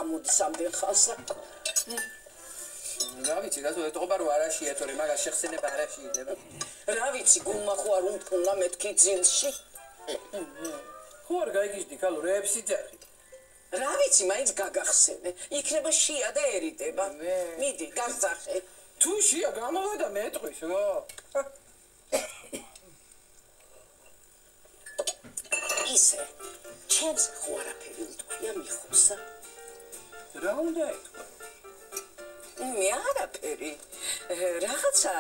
გამოდის ამდენ ხანსა. რა ვიცი, გასულ ეთყობა რომ არაშია, თორე მაგას შეხსენება არაში იდება. რა ვიცი, გულმა ხო არ უმტკნა მეთქი ძილში. ხო არ გაიგიჟდი ქალო, რეებში ძახი. რა ვიცი, მაინც გაგახსენე. იქნება შია და ერიდება. მიდი, გასძახე. თუ შია გამოვა და მეტყვის, ო. ისე, ჩემს ხო არაფერი უთქვია მიხოსა. რა უნდა ეთქვა? მე არაფერი. რაღაცა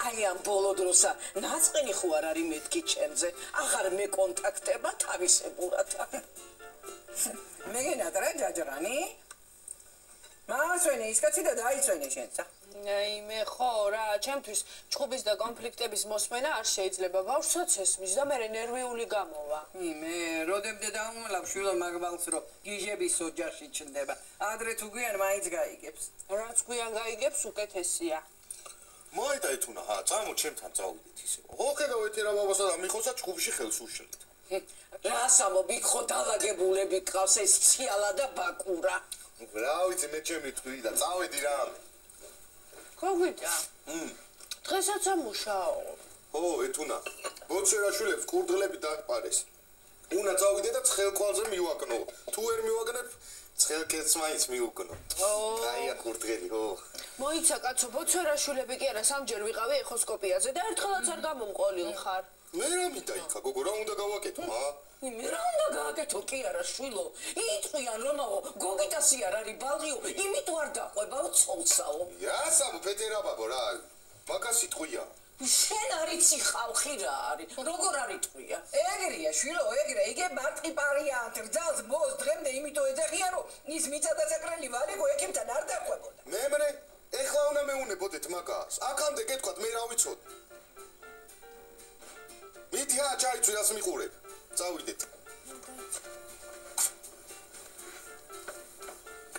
აი ამ ბოლო დროსა ნაწყენი ხო არ არის მეთქი ჩემზე. აღარ მეკონტაქტება თავისებურად. მეგენად რა ჯაჯრანი? მაასვენე ის კაცი და დაიცვენე შენცა. აი მე ხო რა, ჩემთვის ჩხუბის და კონფლიქტების მოსმენა არ შეიძლება. ბავშვსაც ესმის და მე ნერვიული გამოვა. მე როდემდე დაუმალავ შვილო მაგბალს რომ გიჟების ოჯახში ჩნდება. ადრე თუ გვიან მაინც გაიგებს. რაც გვიან გაიგებს უკეთესია. მოიტა ეთუნა, წამო ჩემთან წავიდეთ ისე. ოკედა ვეთერა ბაბასა და მიხოსა ჩხუბში ხელს უშლით. რა სამობი ხო დაალაგებულები ყავს ეს ციალა და ბაკურა. რა ვიცი მე ჩემი თქვი და წავედი რა. გოგიტა. დღესაც ამუშაო. ო ეთუნა, ბოჩერაშვილებს კურდღლები დაგპარეს. უნდა წავიდე და ცხელკვალზე მივაკნო. თუ ვერ მივაკნებ, ცხელკეც მაინც მივუკნო. აია კურდღელი, ო. მოიცა კაცო, ბოჩერაშვილები კი არა, სამჯერ ვიყავი ეხოსკოპიაზე და ერთხელაც არ გამომყოლილ ხარ. მე რა მინდა იქა, გოგო, რა უნდა გავაკეთო, მე რა უნდა გააკეთო კი არა შვილო. იტყვიან რომაო, გოგიტასი არ არის ბალღიო, იმიტომ არ დაყვებაო ცოლსაო. იასამო პეტერაბაბო რა. მაგას იტყვია. შენ არიცი ხალხი რა არის. როგორ არ იტყვია? ეგრეა შვილო, ეგრე, იგე მარტი პარია ათრძალს მოს დღემდე იმიტომ ეძახია რომ ის მიწადასაკრელი ვარიგო ექიმთან არ დაყვებოდა. მემრე, ეხლა უნდა მეუნებოდეთ მაგას. აქამდე გეთქვათ მე რა ვიცოდი. მიდი ჩაიცვი რას მიყურებ. წავიდეთ.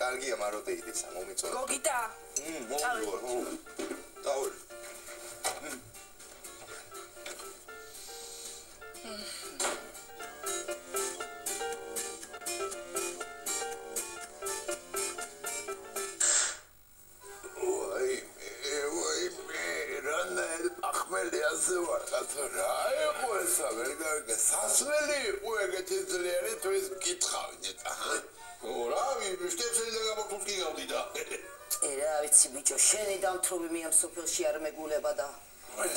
კარგია მაროდე იდესა მომიწონა. გოგიტა. მომიწონა. დავი. სასველი იყო ეგეთი ძლიერი თუ ის მკითხავდით. რა ვიშტებსელი და გამორთულსკი გავდიდა. რა ვიცი ბიჭო, შენი დამთრობი მე ამ სოფელში არ მეგულება და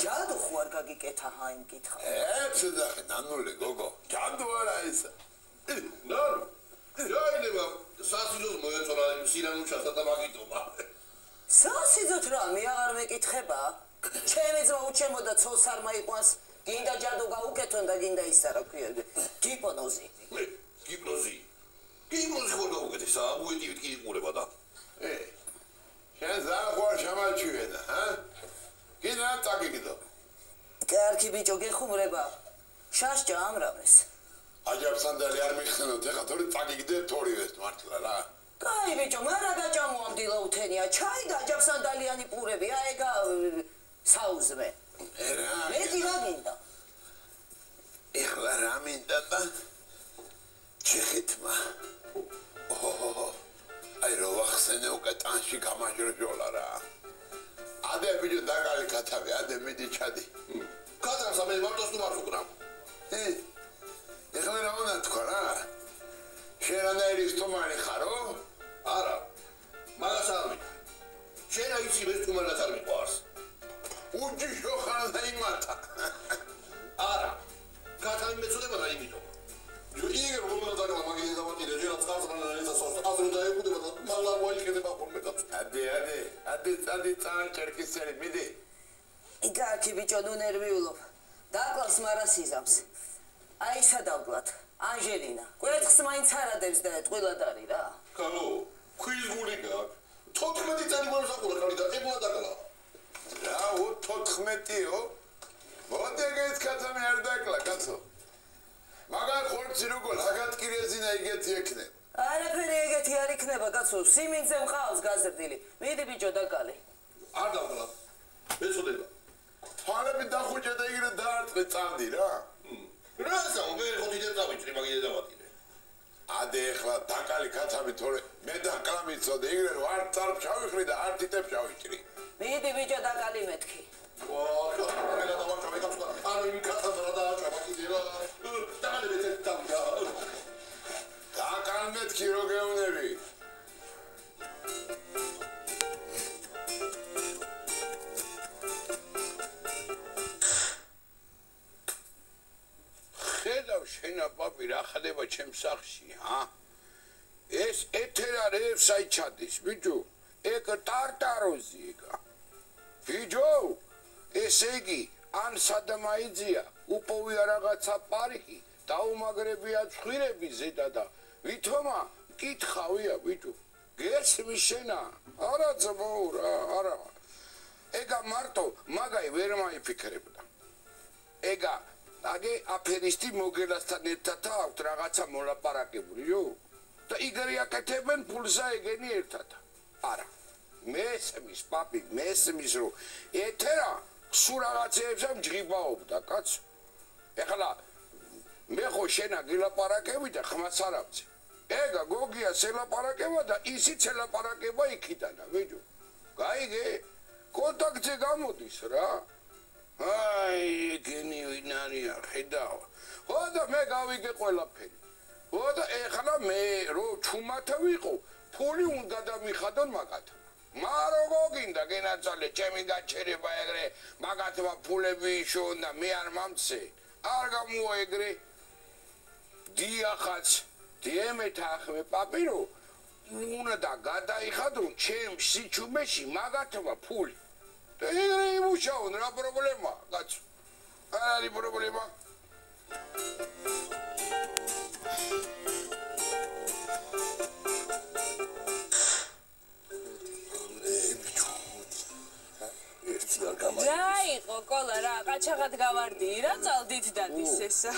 ჯადო ხო არ გაგიკეთა ჰა იმ კითხა. ეცდახე ნანული გოგო, ჯადო არა ის. ნანუ. რაინება სასიძოს მოეწონა იმ სირანუჩასა და მაგიტობა. სასიძოთ რა მე აღარ მეკითხება. ჩემი ძმა უჩემოდა ცოლს არ მაიყვანს. გინდა ჯადო გაუკეთონ და გინდა ის რა ქვია გიპნოზი. გიპნოზი. გიპნოზი ხო გაუკეთესა, უეტივით კი იყურება და. შენ ზაღვარ შემაჩვენა, გინდა წაგიგდო. კარგი ბიჭო გეხუმრება. შაშჭა ამრავეს. აჯაბსანდალი არ მიხსენოთ, ეხლა თორე წაგიგდე თორივეს მართლა რა. კაი ბიჭო, მარა გაჭამოამდილა უთენია, ჩაი და აჯაბსანდალიანი პურები, ეგა საუზმე. მეტი რა გინდა? ეხლა რა მინდა და ჩეხეთმა. აი რო ვახსენე უკვე ტანში გამაჟრჟოლა რა. ადე ბიჭო დაგალი კათავი, ადე მიდი ჩადი. კატრამსა მე მარტოს თუ მარს უკრავ. ეხლა რა უნდა თქვა რა? შენ რანაირი სტუმარი ხარო? არა. მაგას არ ვიცი. შენ რა იცი ეს სტუმარად არ მიყვარს? უჯიშო ხარ და იმათა. არა. კათავი მეწოდება და იმიტომ. იგერ რომლა დაგლა მაგის დამატირე ჯერაც ხარსანა ეს ასოს აზრი დაებუდება და მალლა მოიხედება ხოლმე კაცო. ადე ჩერკისერი მიდი. იგარქი ბიჭო ნუ ნერვიულობ. დაკლავს მარასიზამს. აი სადავკლათ ანჟელინა. კვერცხს მაინც არადებს და ტყილად არის რა. კალო, ხის გული გაქვს. 14 წელი მოსაყურე ხარი და ეგლა დაკლა. რა 14-ო? მოდეგეთ კაცამი არ დაკლა კაცო. მაგარ ხორცი როგორ აგატკირეზინა იგეთი ექნება. არაფერი ეგეთი არ იქნება კაცო, სიმინძე მყავს გაზრდილი. მიდი ბიჭო დაკალე. არ დავკლა. მეწოდება. თვალები დახუჭე და იგრე დაარტყე წამდი რა. რასა მე ხოთი და წავიწრი მაგიდე დავატირე. ადე ეხლა დაკალი კაცამი თორე მე დაკლამი წოდე იგრე ვარ წარ ჩავიხრი და არ თითებ ჩავიჭრი მიდი ბიჭო დაკალი მეთქი დაკალი მეთქი რო გეუნები შენა პაპი რა ხდება ჩემს სახში, ჰა? ეს ეთერა რევს აიჩადის, ბიჭო. ეგ ტარტაროზი ეგა. ბიჭო, ესე იგი, ან სადამაიძია, უპოვია რაღაცა პარიკი, დაუმაგრებია ცხვირები ზედა და ვითომა კითხავია, ბიჭო. გესმის შენა? არა ძმაურა, არა. ეგა მარტო მაგაი ვერ მაიფიქრებდა. ეგა აგე აფერისტი მოგელასთან ერთად აქვთ რაღაცა მოლაპარაკებულიო და იგერი აკეთებენ ფულსა ეგენი ერთად არა მესმის პაპი მესმის რომ ეთერა სულ რაღაცეებს ამჯღიბაობდა კაცო ეხლა მე ხო შენა გილაპარაკები და ხმას არ ავწე ეგა გოგია სელაპარაკება და ისიც ელაპარაკება იქიდანა ვიჯო გაიგე კონტაქტზე გამოდის რა აი გენი ვინარია ხედავ ხო და მე გავიგე ყველაფერი ხო და ეხლა მე რო ჩუმათა ვიყო ფული უნდა დამიხადონ მაგათმა მარო გოგინდა გენაცალე ჩემი გაჩერება ეგრე მაგათმა ფულები იშონ და მე არ მომცე არ გამოეგრე დიახაც დიემეთა ახმე პაპირო უნდა გადაიხადონ ჩემ სიჩუმეში მაგათმა ფული ეგრე იმუშაონ რა პრობლემა კაცო არ არის პრობლემა დაიყო კოლა რა ყაჩაღად გავარდი რა წალდით დადის ესა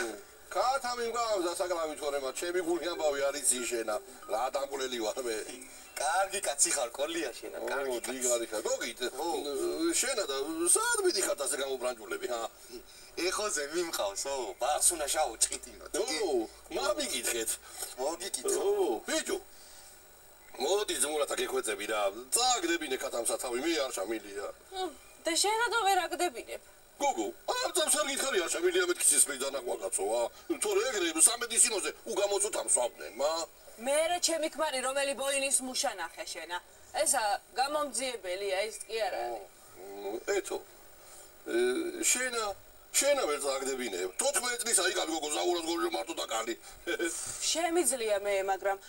ქათამი მგავს დასაკლავი თორემა ჩემი გული ამბავი არის იშენა რა დამკვლელი ვარ მე კარგი კაცი ხარ კოლია შენა კარგი დგარი ხარ გოგით შენა და სად მიდიხარ ასე გამობრანჯულები ჰა ეხოზე მიმყავსო ბახს უნდა შაუჭიტინოთ ო მამიგითხეთ მოგიკითხო ბიჭო მოდი ზმულათა გეხვეწები რა წაგდებინე ქათამსა თავი მე არ ჩამილია და შენა და ვერ აგდებინებ გოგო არ წავსარ გითხარი არ ჩამილია მეთქი სისხლი დანაგვაკაცოა თორე ეგრე სამედიცინოზე უგამოცოთ ამსვავდნენ მა მერე ჩემი ქმარი რომელი ბოინის მუშა ნახე შენა ესა გამომძიებელია ის კი არ არის ეთო შენა ვერ წაგდებინებ 14 წლის აიკავი გოგო ზაურას გოლიო მარტო დაკალი შემიძლია მე მაგრამ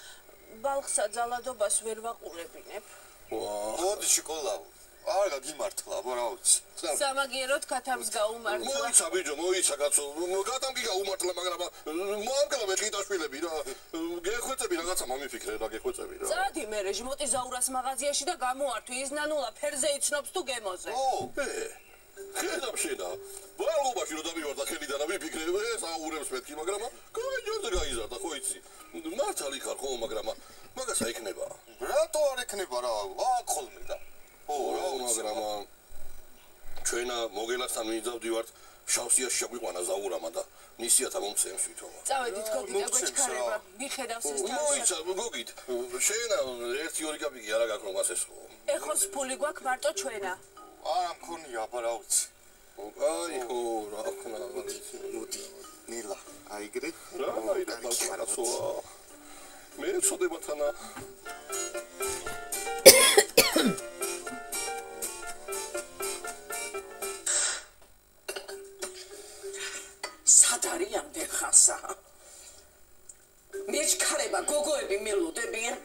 ბალხსა ძალადობას ვერ ვაყურებინებ მოდი შიკოლაო არ გაგიმართლა რა ვიცი სამაგიეროდ ქათამს გაუმართლა მოიცა ბიჭო მოიცა კაცო გადამგი გაუმართლა მაგრამ მომგლა მე ხიტაშვილები რა გეხვეწები რაღაცა მომიფიქრე რა გეხვეწები რა წადი მე ჟმოტი ზაურას მაღაზიაში და გამოართვი ის ნანულა ფერზე იცნობს თუ გემოზე ო ხედავ შენა ბალღობაში რომ დავივარ და ხელიდან ვიფიქრე ეს აურებს მეთქი მაგრამ გაიჯორდა გაიზარდა ხო იცი მართალი ხარ ხო მაგრამ მაგას აიქნება რატო არ ექნება რა აქ ხოლმე და ო რა მაგრამ ჩვენა მოგელასთან ვიძავდივართ შავსიაში შეგვიყვანა ზაურამა და ნისიათა მომცემს ვითომ წავედით გოგით აგვეჩქარება მიხედავს ეს თავს მოიცა გოგით შენა 1-2 კაპიკი არა გაქვს მას ეს ხო ეხოს ფული გვაქვს მარტო ჩვენა არა მქონია აბა რა ვიცი აი ხო რა ხნა მოდი ნილა აიგრე რა აიგრე ბალკონაცოა მე წოდებათანა სადარიამდე ხასა მეჩქარება გოგოები მელოდებიან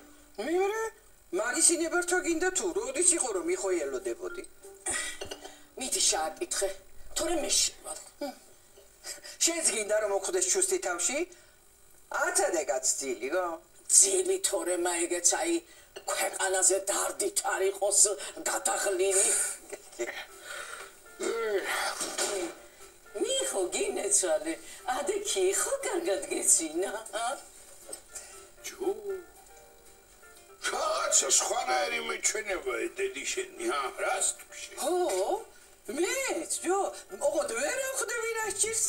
მერე მაგისინებართვა გინდა თუ როდის იყო რომ მიხოელოდებოდი მიდი შააკითხე თორე მე შევალ შენს გინდა რომ მოხვდეს ჩუსტი თავში აცადე გაცდილიო ძილი თორე მაიგეც აი ქვეყანაზე დარდით არ იყოს გადაღლილი მიხო გინეცვალე ადექი ხო კარგად გეცინა ჯო ჩაცა სხვანაირი მეჩვენება დედი შენი ჰა რას თქში ხო მეც ჯო ოღონდ ვერ ახვდები რაჭირს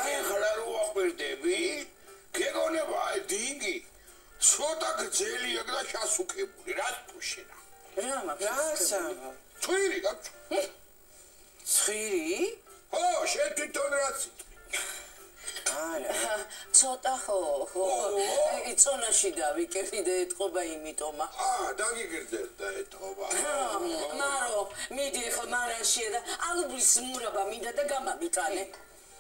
აი ახლა რო ახვერდები გეგონება აი დინგი ცოტა გრძელია და შასუქებული რა თუ შენა რა მაგაცა ცხვირი გაჩვი ცხვირი ო შენ თვითონ რა არა ცოტა ხო იწონაში დავიკეთე ეთყობა იმიტომა დაგიგრძელდა ეთყობა მარო მიდი ხო მარანშია და ალუბლის მურაბა მინდა და გამამიტანე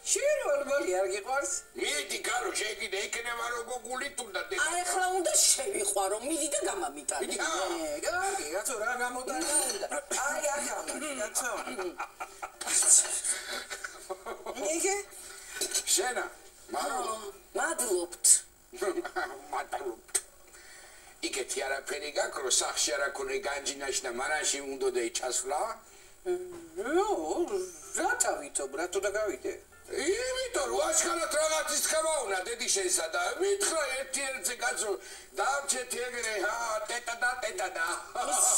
შენ ვარბალი არ გიყვარს მიდი გარო შეგიდე იქნება რომ გოგული თუნდა აი ახლა უნდა შევიყვარო მიდი და გამამიტანე კარგი კაცო რა გამოტანა უნდა აი აგამა კაცო ნიგე შენა მარო მადლობთ იგეთი არაფერი გაქვს რომ სახში არ აქონე განჯინაში და მარანში უნდოდა ჩასვლა რა თავითო ბრატო და გავიდე იმიტომ რომ აშკარად რაღაცის ხმაუნა დედი შენსა და მითხრა ერთ-ერთზე კაცო დავჭეთი ეგრე ტეტა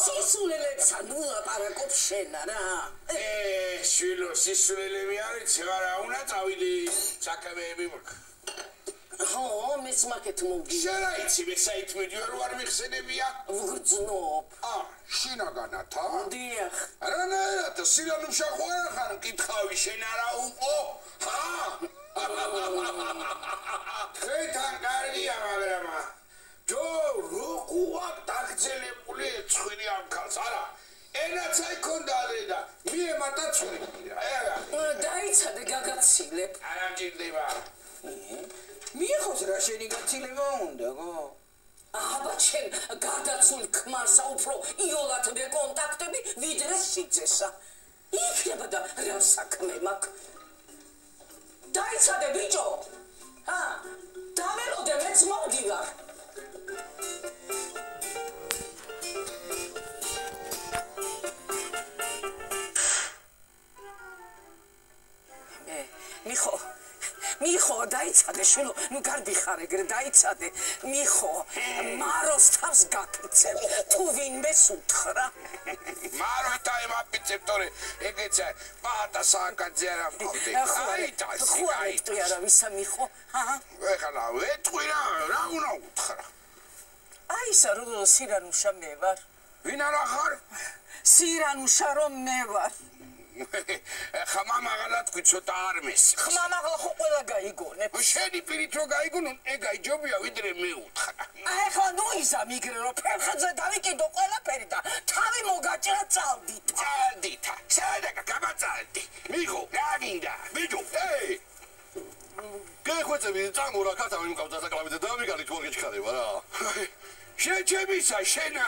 სისულელეცა ნუ ლაპარაკობ შენა რა შვილო სისულელები არის რა უნდა წავიდი საქმეები მაქვს ხო მეც მაქეთ მოგი შენ აიცი მე საითმედიო რო არ მიხსენებია ვგრძნობ შინაგანათა დიახ რანაირად სილანუშა ხო არ ხარ მკითხავი შენ არა უყო ხეთან კარგია მაგრამ ჯო როგორ დაგძელებული ცხვირი ამ ქალს არა ენაც აიქონდა ადრე და მიემატა ცხვირი რა დაიცადე გაგაცილებ არა მჭირდება მიიღოს რა შენი გაცილება უნდა გო აბა შენ გადაცულ ქმარსა უფრო იოლად ვეკონტაქტები ვიდრე სიძესა იქნება და რა საქმე მაქვს დაიცადე ბიჭო დამელოდე მეც მოვდივარ მიხო დაიცადე შვილო ნუ გარდი ხარ ეგრე დაიცადე მიხო მაროს თავს გაფიცებ თუ ვინმეს უთხრა მარო დაიმაფიცებ თორე ეგეცა პატა სანკაძე არ მყავდი ხო არა ვისა მიხო ეხლა ვეთყვი რა უნდა უთხრა აი ისა რო სირანუშა მე ვარ ვინ არა ხარ სირანუშა რომ მე ვარ ხმამაღლა თქვი ცოტა არ მესი ხმამაღლა ხო ყველა გაიგონებ შენი პირით რო გაიგონო ეგაი ჯობია ვიდრე მე უთხრა აი ხა ნუ ისა მიგრე რო ფერხზე დავიკიდო ყველაფერი და თავი მოგაჭრა წალდითა სადაგა გამაწალდი მიხო რა გინდა ბიჭო გეხვეწები წამურა ქათავი მყავდა საკლავიძე და მიგალით მოგეჩქარება რა შეჩემისა შენა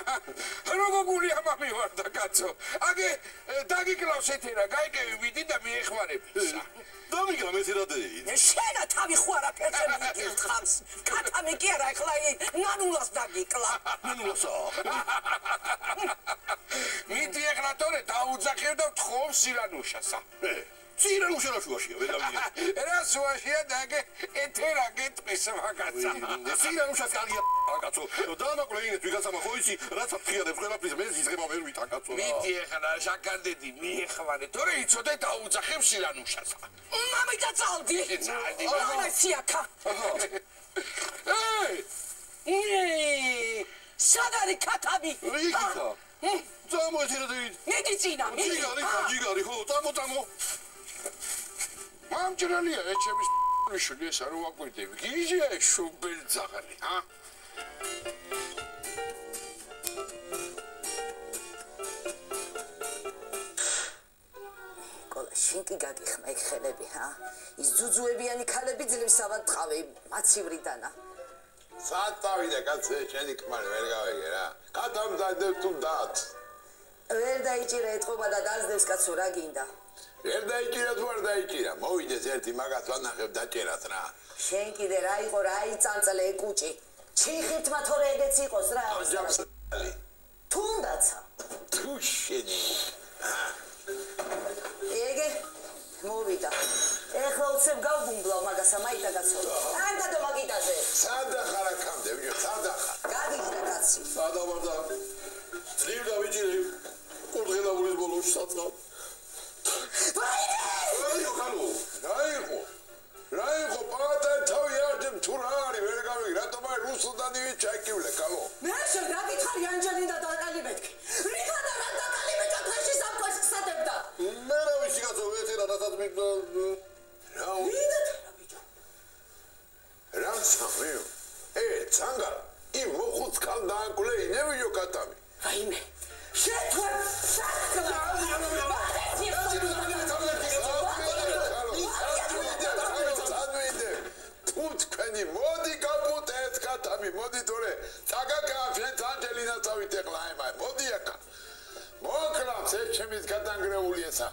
როგორია მამივარ და კაცო აგე დაგიკლავს ეთერა გაიგები ვიდი და მიეხმარები დამიგა მესირადეი შენა თავი ხო არაფერზე მიგიხავს კატამი კი არა ეხლა ნანულას დაგიკლა ნანულასა მიდი ეხლა თორე დაუძახებ და ვთხოვ სირანუშასა სირანუშა რა შუაშია ვეღარ რა შუაშია დაგე ეთერა გეტყვის მაგაცა სირანუშას კარგია კაცო დამაკლეინეთ ვიღაცამა ხო ისი რაც ფხიარებს ყველაფრის მე ზიზღება ვერ ვითან კაცო მიდი ეხლა შაკანდედი მიეხმარე თორე იცოდე დაუძახებ სირანუშასა მამიდა წალდი არა სიაკა სადარი კატამი იქა წამოეთერადეი მედიცინა ჯიგარი ხო წამო მამჭრალია ეჩემის შვილი ეს არ ვაკვირდები გიჟია შუბელ ძაღალი შენ კი გაგიხმა ეგ ხელები ის ძუძუებიანი ქალები ძლებს ავად ტყავი მაცივრიდანა სად წავიდე კაცო შენი ქმარი ვერ გავიგე რა კატამზადებ თუ დათ ვერ დაიჭირა ეთყობა და დაძდებს კაცო რა გინდა ვერ დაიჭირა თუ არ დაიჭირა მოვიდეს ერთი მაგას ვანახებ დაჭერათ რა შენ კიდე რა იყო რა იწანწლე კუჭი ჩიხითმა თორე ეგეც იყოს რა აჯამსალი თუნდაცა თუ შენი ეგე მოვიდა ეხლა უცებ გავგუმბლავ მაგასა მაიტა კაცო არ გადო მაგიტაზე სადა ხარ აქამდე ვიო სადა ხარ გადიჭრა კაცი სადა ვარ და ძლივ დავიჭირე კურდღელაურის ბოლოში საწყავ რა იყო პატა თავი არ დემ თუ რა არის ვერ გავიგე რატომ არ რუსუდანივი ჩაიკივლე კალო მე შენ რა გითხარი ანჯელინა და კალიბეთკი რიხანა რა და კალიბეთა დღეში სამყაროს ხსადებდა მე რა ვიცი კაცო ვეთერა რასაც მე რა სამი ცანგა იმ მოხუც კანდაანკულე ინევიო კატამი ვაიმე შეთვარ საკლა თქვენი მოდი გაპუტეთ კატამი მოდი თორე წაგაკა შენ ანჯელინა წავით ეხლა აიმა მოდი აკა მოკლავს ეს ჩემის გადანგრეული ესა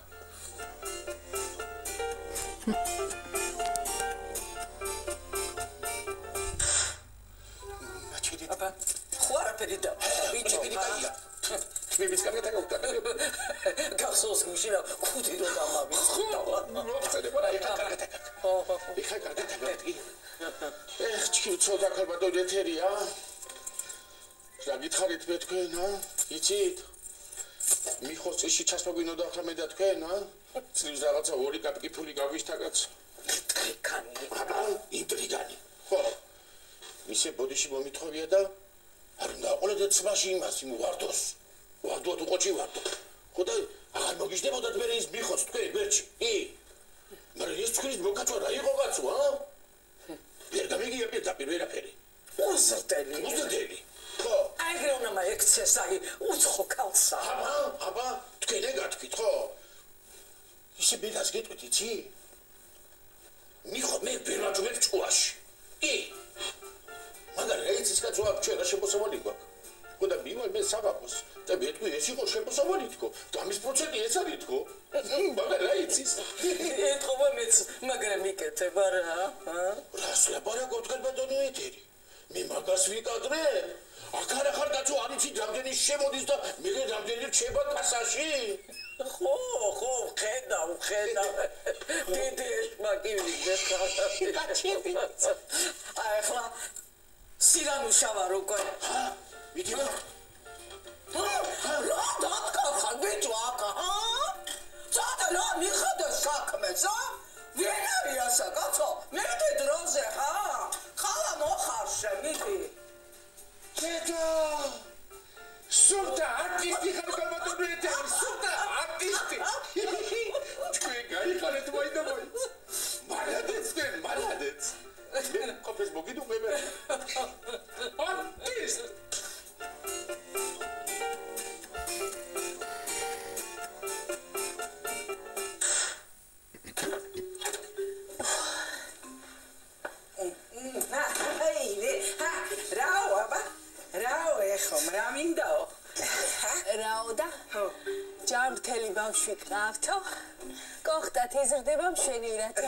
აბა ხوارაფერი და ბიჭო კაია მის კარგად აკეთე გახსოვს მიშინა ხუთი რო დამავიწყდა მოხდები რა ეხა კარგად ეხა კარგად აკეთე ეხ ჩი ცოტა ქალბატო ეთერია რა გითხარით მე თქვენ იცით მიხოს წიში ჩასმოგვინოდა ახლა მე და თქვენ წლის რაღაცა 2 კაპიკი ფული გავიშთაკაც ინტრიგანი ხო ისე ბოდიში მომითხოვია და არ უნდა აყოლეთ ცმაში იმას იმ ვარდოს ვარდოთ უყოჩი ვარდო ხო და აღარ მოგიждებოდათ მე ის მიხოს თქვენ ბერჩი მაგრამ ეს თქვენი მოკაჭვა რა იყო კაცო ვერ გამიგია პირდაპირ ვერაფერი უზრდელი ხო აიგრე უნდა მაექცეს აი უცხო კალსა აბა თქვენ ეგათქვით ხო ისე ბედას გეტყვით იცი მიხო მე ვერ ვაჯობებ ჭკუაში მაგრამ ეცის კაცო აქ ჩვენ რა შემოსავალი გვაქვს ხო და მივალ მე საბაბოს და მეთქვი ეს იყო შემოსავალი თქო და ამის პროცენტი ეს არის თქო მაგრამ რა იცის ეთქობა მეც მაგრამ მიკეთება რა რას ლაპარაკობ თქვენ ბატონო ეთერი მე მაგას ვიკადრე აქ არა ხარ კაცო არ იცი რამდენი შემოდის და მე რამდენი რჩება კასაში ხო ხედავ დიდი მაგივი გეხარა ახლა სირანუშავარ უკვე ვიქნა რა დაკახა ბიჭო აკა ცოტა რა მიხდა საქმეს ვერ არის ასა კაცო მეტი დროზე ხალა მოხარშე მიდი ჩეჯა სულტა არტისტი ხარ კალბატონო ეთერი სულტა არტისტი თქვენ გაიხარეთ მაინდა მალადეც თქვენ მალადეც მე კოფეს მოგიდუმებე არტისტ რამინდაო რაო და ჯამრთელი ბავშვი ყავთო კოხტათ იზრდება მშვენივრად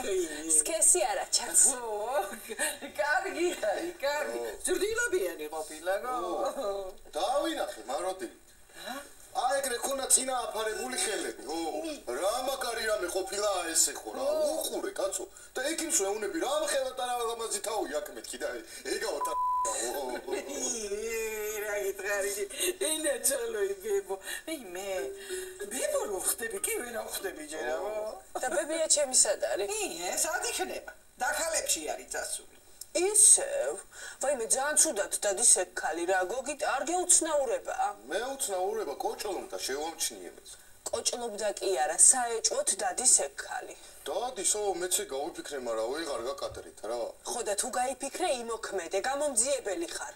სქესი არა ჩანს კარგი ზრდილობიანი ყოფილა დავინახე მაროდი აი ეგრე ქონა წინა აფარებული ხელები რა მაგარი რამე ყოფილა ესე ხო რა უყურე კაცო და ეკიმს ვეუნები რა ხელა და რა ლამაზი თავი აქ მეთქი და ეგაო და რა გითხარი ინა ჩალოი ბებო მე ბებო რო ხდები კი ვენა ხდები ჯერაო და ბებია ჩემი სად არის სად იქნება დახალებში არის წასული ისევ ვაიმე ძალიან ცუდად დადის ეგ ქალი რა გოგით არ გეუცნაურება მე უცნაურება კოჭლობდა შევამჩნიებაც კოჭლობდა კი არა საეჭვოდ დადის ეგ ქალი დადისო მეცე გავიფიქრე მაგრამ ვეღარ გაკადრით რა ხო და თუ გაიფიქრე იმოქმედე გამომძიებელი ხარ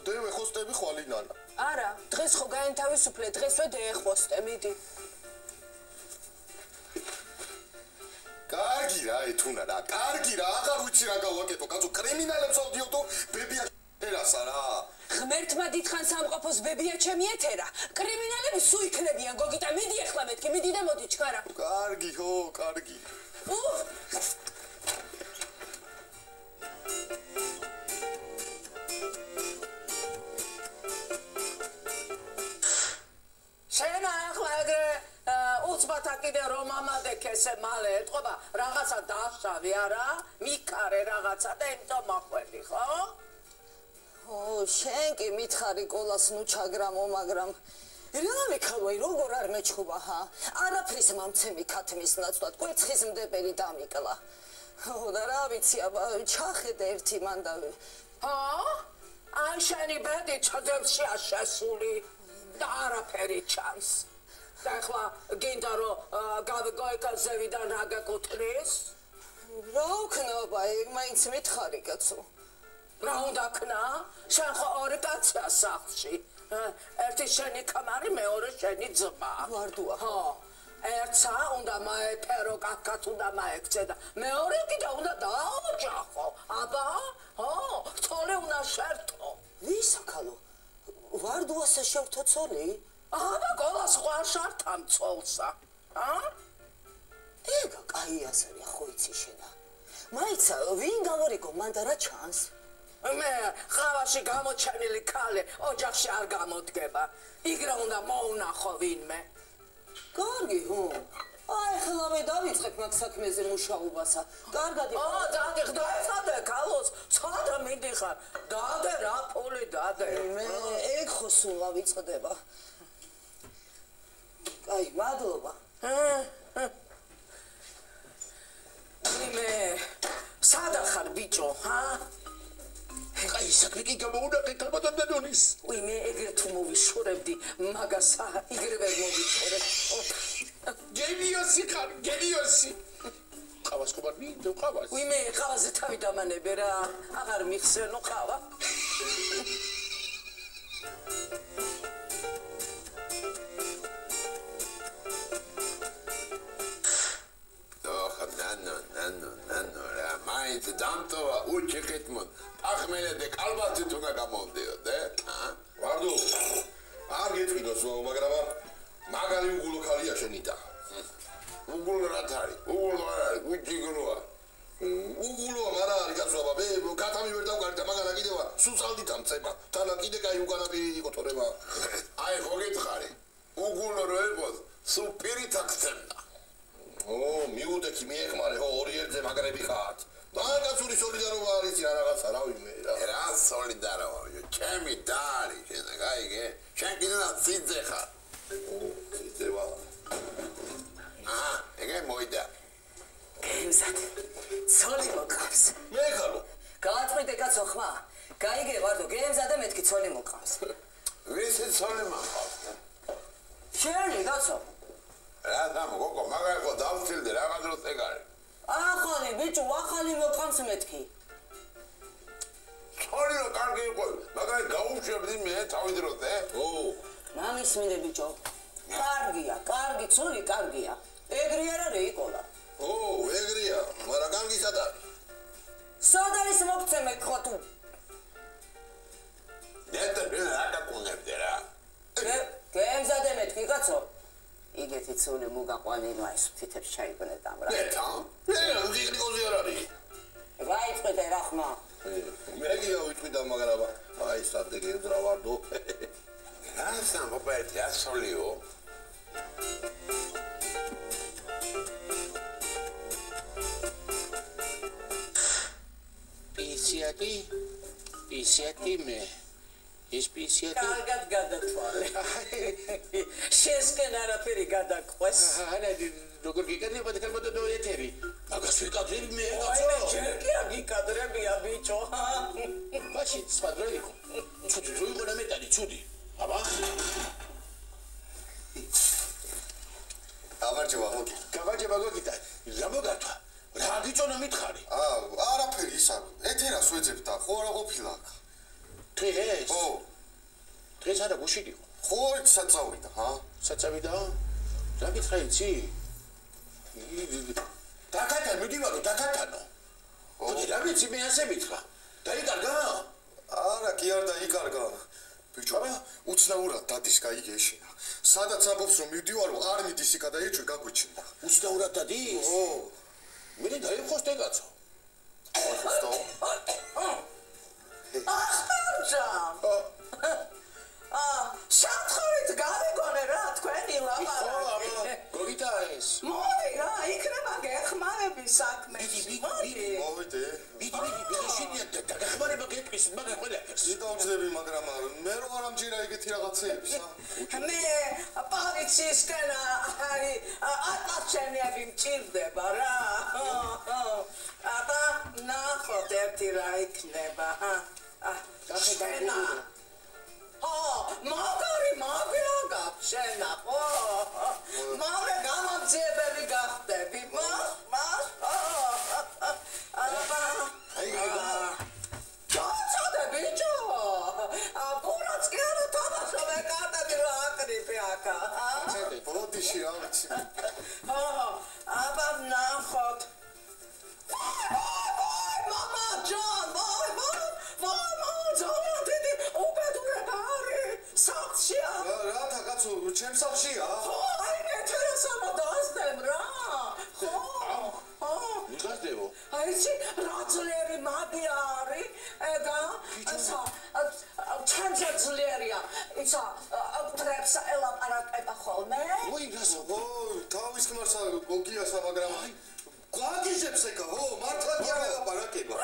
დევე ხოსტები ხვალ ნანა არა დღეს ხო გაენთავისუფლე დღესვე დეეხოსტე მიდი კარგი რა ეთუნა რა კარგი რა აღარ ვიცი რა გავაკეთო კაცო კრიმინალებს ავდიოდო ბებია ერასა რა ღმერთმა დიდხან სამყოფოს ბებია ჩემი ეთერა კრიმინალები სულ იქნებიან გოგიტა მიდი ახლა მეთქი მიდი და მოდი ჩქარა კარგი ხო კარგი შენა ახლა ეგრე უცბათა კიდე რომ ამადექესე მალე ეთყობა რაღაცა დაშავი არა მიქარე რაღაცა და ემტო მახველი ხო შენ კი მითხარი კოლას ნუ ჩაგრამო მაგრამ რა მეკავი როგორ არ მეჩხუბა არაფრის მამცემი ქათმის ნაცვლად კვერცხის მდებელი დამიკლა და რა ვიცი აბა ჩახედე ერთი მანდავი აი შენი ბედი ჩაძებშია შესული და არაფერი ჩანს. და ახლა გინდა რომ გავიგოეკაზევიდან რა გაკუთვნის? რა უქნობა, ეგ მაინც მითხარი კაცო. რა უნდა ქნა? შენ ხო ორი კაცია სახლში. ერთი შენი ქმარი, მეორე შენი ძმა. ვარდუა. ხო. ერთსა უნდა მაეფერო, კაკათ უნდა მაექცე და მეორე კიდე უნდა დააოჯახო. აბა, ხო, ცოლი უნდა შერთო. ვისაკალო? ვარდუასა შევთო ცოლი? აბა, ყოლას სხვა შართან ცოლსა. ეგა კაი ასარია ხო იცი შენა. მაიცა ვინ გავარიგო მან და რა ჩანს? მე ხავაში გამოჩენილი ქალი ოჯახში არ გამოდგება. იგრა უნდა მოუნახო ვინმე. კარგი, ხო. აი ხლა მე დავიწყებ მაგ საქმეზე მუშაობასა. კარგად იყო. დადე ქალოს, ცოტა მიდიხარ. დადე რა ფული დადე. მე ეგ ხო სულ ავიწყდება. აი, მადლობა. მე სადა ხარ ბიჭო, ჰა? აი საქმე კი გამოუნახე კალბატონდანის. მე ეგრე თუ მოვიშორებდი, მაგასა იგრევე მოვიშორებ. გენიოსი ხარ, გენიოსი. ყავას ხომ არ მინდო ყავას. მე ყავაზე თავი დამანებე რა, აღარ მიხსენო ყავა. ნანო რა მაინც დამტოვა უჩეკეთ მოდ ახმელე კალბატი თუ გამომდიოდე ვარდუ არ გეტყვიდოს მაგრამ მაგარი უგულო ქალია შენიდა უგულო რაც არის უგულო არ არის უჯიგროა უგულოა მარა არის გასვაბა მე კატამი ვერ დავკარდა მაგარა კიდევა სუცალდით ამწება თანა კიდე კაი უკანაპირი იყო თორემა აი ხო გითხარი უგულო რო ერბოს სუპირით აქცემდა მიუდექი მიეხმარე ხო ორი ერთზე მაგრები ხართ მაგაცური სოლიდარობა არის რა რაღაცა რა ვიმე რა სოლიდარობა ჩემი და არის შენ გაიგე შენ კიდე ციცე ხარ ციცევა ეგე მოიდა გემზად ცოლი მოყავს მე ხარო გააწყვეტე კაცო ხმა გაიგე ვარდო გემზად და მეთქი ცოლი მოყავს ვისი ცოლი მოყავს შენი კაცო რა თამ გოგო მაგარი ხო დავწილდი რა გადროს ეგ არის ახალი ბიჭო ახალი მოყავს მეთქი ცოლი რო კარგი იყო მაგარი გაუშვებდი მე თავი დროზე მამის მინე ბიჭო კარგია კარგი ცოლი კარგია ეგრე არ არის იყოლა ეგრეა მაგრამ კარგი სად არის სად არის მოგცემე ხო თუ დედა რა გაკუნებდი რა გემზადე მეთქი კაცო იგეთი ცოლი მოგაყვანილმა ის თითებს ჩაიგონეთ ამ რა ნეტა უგიგრიკოზე არ არის გაიწყვეტე რა ხმა მე გია ვიტყვიდა მაგრამ აი სადე გემზრა ვარდო რა სამბობეთი ასოლიო პისიატი მე ის პისიატი კარგად გადათვალე შესკენ არაფერი გადაყვეს არა როგორ გიკადრება და კალბატონო ეთერი მაგას ვიკადრები მე აი ჯერ კი არ გიკადრებია ბიჭო ბაში სხვა დრო იყო ცუდი დრო იყო და მეტარი ცუდი აბა გავარჯობა გოგიტა რა მოგართვა რა გიწონა მითხარი არაფერი ისა ეთერას ვეძებ და ხო რა ყოფილა დღეს დღეს არა გუშინ იყო ხო საწავიდა საწავიდა რა გითხრა იცი დაკათა მიდივარო დაკათანო ოდი რა ვიცი მე ასე მითხრა დაიკარგა არა კი არ დაიკარგა ბიჭო უცნაურად დადის გაიგე ეშინა სადაც ამბობს რომ მივდივარო არ მიდის იქა და ეჭვი გაგვიჩნდა უცნაურად დადის მე დაიხოსტე კაცო შამთხოვით გავიგონე რა თქვენი ლაპარაკი გოგიტა ეს მოდი რა იქნება გეხმარები საქმე მოვიდე ბიდი შენია დაგეხმარება გეტყვის მაგა ყველაფერს იდავძლები მაგრამ მე რო არ ამჯერა ეგეთი რაღაცეებს მე პოლიციისკენ აი ატარჩენიები მჭირდება რა აბა ნახოთ ერთი რა იქნება შენა მაგარი მაგრაგა შენა მამე გამამძიებელი გახდები მას ჩაჩადე ბიჭო პურაც კი არა თამაშობ ეკარტები რა აკრიფი აკა ჩადე ბოდიში რა ვიცი აბა ნახოთ мама ჯან ძოლათი უბედურება არის სახლშია რათა კაცო ჩემს სახლშია აი ეთერასამა დასდემ რა მიგასდებო აი რა ძლიერი მაგი არის ეგა ჩანჯა ძლიერია ისა ტრებს ელაპარაკება ხოლმე ой გასო თავის ხმარსა გოგიასა მაგრამ გვაგიჟებს ეკა მართლა კი არ ელაპარაკება